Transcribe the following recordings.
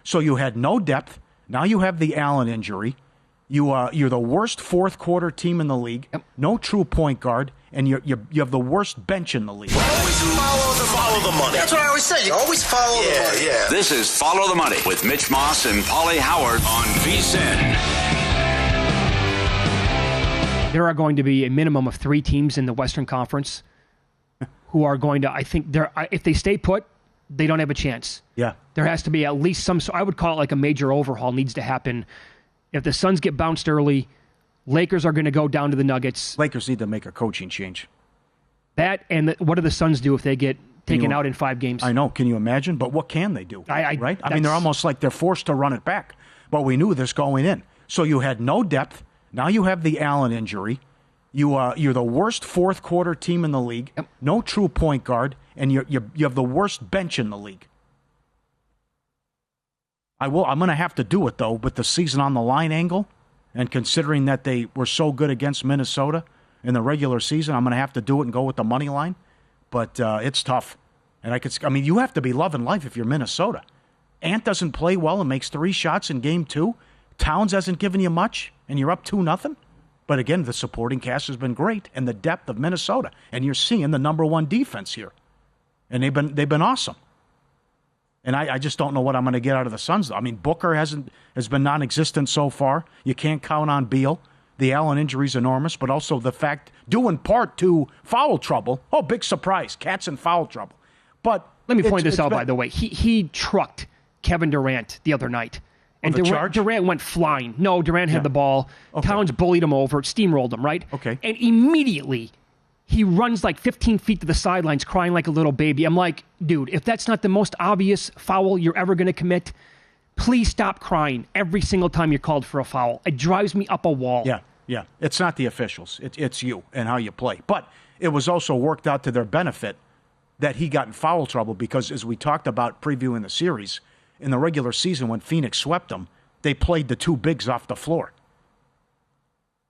So you had no depth. Now you have the Allen injury. You're the worst fourth quarter team in the league. Yep. No true point guard, and you have the worst bench in the league. Always follow the money. That's what I always say. You always follow the money. Yeah. This is Follow the Money with Mitch Moss and Paulie Howard on VSiN. There are going to be a minimum of 3 teams in the Western Conference who are going to, I think, if they stay put, they don't have a chance. Yeah. There has to be at least some, I would call it like a major overhaul needs to happen. If the Suns get bounced early, Lakers are going to go down to the Nuggets. Lakers need to make a coaching change. That, and what do the Suns do if they get taken out in 5 games? I know. Can you imagine? But what can they do? Right? I mean, they're almost like they're forced to run it back. But we knew this going in. So you had no depth. Now you have the Allen injury. You're the worst fourth quarter team in the league. Yep. No true point guard, and you have the worst bench in the league. I'm going to have to do it though with the season on the line angle, and considering that they were so good against Minnesota in the regular season, I'm going to have to do it and go with the money line. But it's tough, and you have to be loving life if you're Minnesota. Ant doesn't play well and makes 3 shots in game 2. Towns hasn't given you much, and you're up 2-0. But again, the supporting cast has been great, and the depth of Minnesota, and you're seeing the number 1 defense here, and they've been awesome. And I just don't know what I'm going to get out of the Suns. I mean, Booker has been non-existent so far. You can't count on Beal. The Allen injury is enormous, but also the fact, due in part to foul trouble. Oh, big surprise. Cat's in foul trouble. But let me point this out, by the way. He trucked Kevin Durant the other night. And Durant went flying. No, Durant had the ball. Okay. Towns bullied him over, steamrolled him, right? Okay. And immediately he runs like 15 feet to the sidelines crying like a little baby. I'm like, dude, if that's not the most obvious foul you're ever going to commit, please stop crying every single time you're called for a foul. It drives me up a wall. Yeah. It's not the officials. It's you and how you play. But it was also worked out to their benefit that he got in foul trouble because, as we talked about previewing the series, in the regular season when Phoenix swept them, they played the 2 bigs off the floor.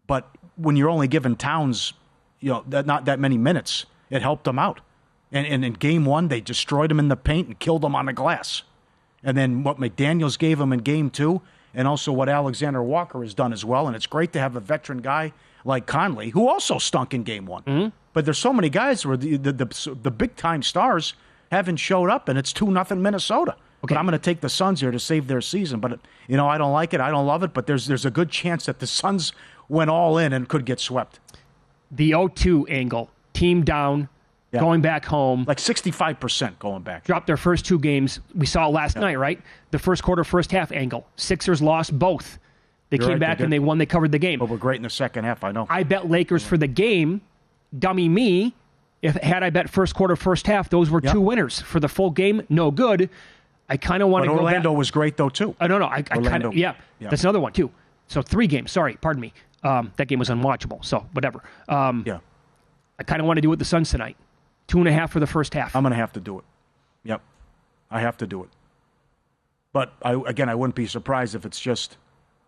But when you're only giving Towns not that many minutes, it helped them out. And in game 1, they destroyed him in the paint and killed him on the glass. And then what McDaniels gave him in game 2, and also what Alexander Walker has done as well. And it's great to have a veteran guy like Conley, who also stunk in game 1. Mm-hmm. But there's so many guys where the big-time stars haven't showed up, and it's 2-0 Minnesota. Okay. But I'm going to take the Suns here to save their season. But, I don't like it. I don't love it. But there's a good chance that the Suns went all in and could get swept. The 0-2 angle, team down, going back home. Like 65% going back. Dropped their first 2 games. We saw it last night, right? The first quarter, first half angle. Sixers lost both. They came back and they won. They covered the game. But we're great in the second half, I know. I bet Lakers for the game. Dummy me. Had I bet first quarter, first half, those were 2 winners. For the full game, no good. I kind of want to go back. Orlando was great, though, too. No. I kind of, That's another one, too. So 3 games. Sorry, pardon me. That game was unwatchable, so whatever. I kind of want to do it with the Suns tonight. 2.5 for the first half. I'm going to have to do it. Yep. I have to do it. But, I wouldn't be surprised if it's just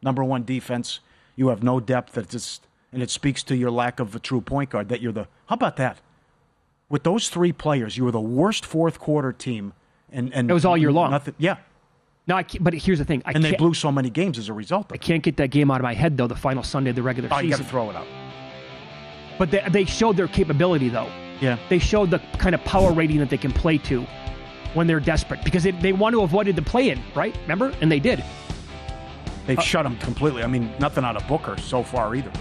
number 1 defense. You have no depth, and it speaks to your lack of a true point guard. How about that? With those 3 players, you were the worst fourth quarter team. And it was all year long. Nothing, yeah. No, but here's the thing. They blew so many games as a result of it. I can't get that game out of my head, though, the final Sunday of the regular season. You got to throw it out. But they showed their capability, though. Yeah. They showed the kind of power rating that they can play to when they're desperate. Because they want to avoid the play-in, right? Remember? And they did. They've shut them completely. I mean, nothing out of Booker so far either.